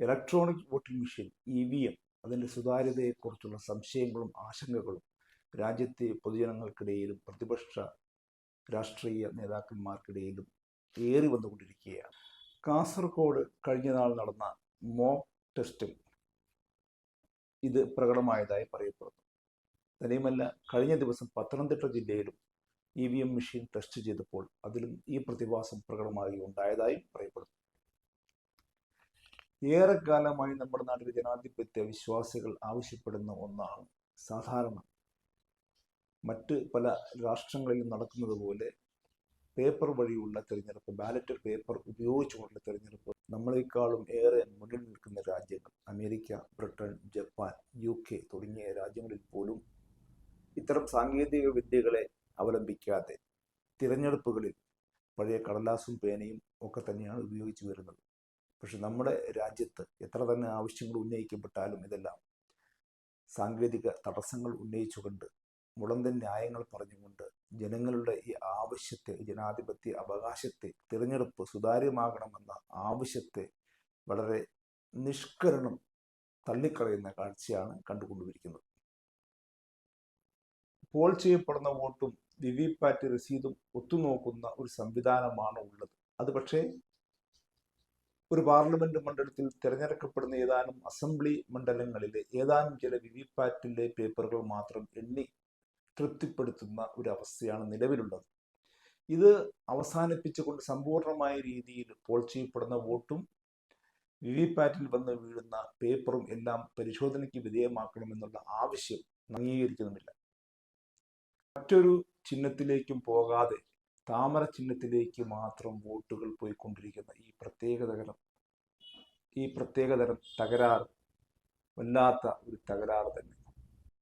Electronic voting machine EVM അതിൻ്റെ സുതാര്യതയെക്കുറിച്ചുള്ള സംശയങ്ങളും ആശങ്കകളും രാജ്യത്തെ പൊതുജനങ്ങൾക്കിടയിലും പ്രതിപക്ഷ രാഷ്ട്രീയ നേതാക്കന്മാർക്കിടയിലും ഏറി വന്നുകൊണ്ടിരിക്കുകയാണ്. കാസർഗോഡ് കഴിഞ്ഞ നാൾ നടന്ന മോക്ക് ടെസ്റ്റിൽ ഇത് പ്രകടമായതായി പറയപ്പെടുന്നു. തന്നെയുമല്ല, കഴിഞ്ഞ ദിവസം പത്തനംതിട്ട ജില്ലയിലും EVM മെഷീൻ ടെസ്റ്റ് ചെയ്തപ്പോൾ അതിലും ഈ പ്രതിഭാസം പ്രകടമാകുകയുണ്ടായതായും പറയപ്പെടുന്നു. ഏറെക്കാലമായി നമ്മുടെ നാട്ടിലെ ജനാധിപത്യ വിശ്വാസികൾ ആവശ്യപ്പെടുന്ന ഒന്നാണ് സാധാരണ മറ്റ് പല രാഷ്ട്രങ്ങളിലും നടക്കുന്നത് പോലെ പേപ്പർ വഴിയുള്ള തിരഞ്ഞെടുപ്പ്, ബാലറ്റ് പേപ്പർ ഉപയോഗിച്ചുകൊണ്ടുള്ള തിരഞ്ഞെടുപ്പ് നമ്മളെക്കാളും ഏറെ മുന്നിൽ നിൽക്കുന്ന രാജ്യങ്ങൾ അമേരിക്ക, ബ്രിട്ടൻ, ജപ്പാൻ, UK തുടങ്ങിയ രാജ്യങ്ങളിൽ പോലും ഇത്തരം സാങ്കേതിക വിദ്യകളെ അവലംബിക്കാതെ തിരഞ്ഞെടുപ്പുകളിൽ പഴയ കടലാസും പേനയും ഒക്കെ തന്നെയാണ് ഉപയോഗിച്ചു വരുന്നത്. പക്ഷെ നമ്മുടെ രാജ്യത്ത് എത്ര തന്നെ ആവശ്യങ്ങൾ ഉന്നയിക്കപ്പെട്ടാലും ഇതെല്ലാം സാങ്കേതിക തടസ്സങ്ങൾ ഉന്നയിച്ചുകൊണ്ട് മുടന്തൻ ന്യായങ്ങൾ പറഞ്ഞുകൊണ്ട് ജനങ്ങളുടെ ഈ ആവശ്യത്തെ, ജനാധിപത്യ അവകാശത്തെ, തിരഞ്ഞെടുപ്പ് സുതാര്യമാകണമെന്ന ആവശ്യത്തെ വളരെ നിഷ്കരണം തള്ളിക്കളയുന്ന കാഴ്ചയാണ് കണ്ടുകൊണ്ടിരിക്കുന്നത്. പോൾ ചെയ്യപ്പെടുന്ന വോട്ടും വിവിപാറ്റ് രസീതും ഒത്തുനോക്കുന്ന ഒരു സംവിധാനമാണ് ഉള്ളത്. അത് പക്ഷേ ഒരു പാർലമെന്റ് മണ്ഡലത്തിൽ തിരഞ്ഞെടുക്കപ്പെടുന്ന ഏതാനും അസംബ്ലി മണ്ഡലങ്ങളിലെ ഏതാനും ചില വിവിപാറ്റിലെ പേപ്പറുകൾ മാത്രം എണ്ണി തൃപ്തിപ്പെടുത്തുന്ന ഒരു അവസ്ഥയാണ് നിലവിലുള്ളത്. ഇത് അവസാനിപ്പിച്ചുകൊണ്ട് സമ്പൂർണമായ രീതിയിൽ പോൾ ചെയ്യപ്പെടുന്ന വോട്ടും വിവിപാറ്റിൽ വന്ന് വീഴുന്ന പേപ്പറും എല്ലാം പരിശോധനയ്ക്ക് വിധേയമാക്കണമെന്നുള്ള ആവശ്യം അംഗീകരിക്കുന്നുമില്ല. മറ്റൊരു ചിഹ്നത്തിലേക്കും പോകാതെ താമര ചിഹ്നത്തിലേക്ക് മാത്രം വോട്ടുകൾ പോയിക്കൊണ്ടിരിക്കുന്ന ഈ പ്രത്യേകതരം തകരാറ് വല്ലാത്ത ഒരു തകരാറ് തന്നെ.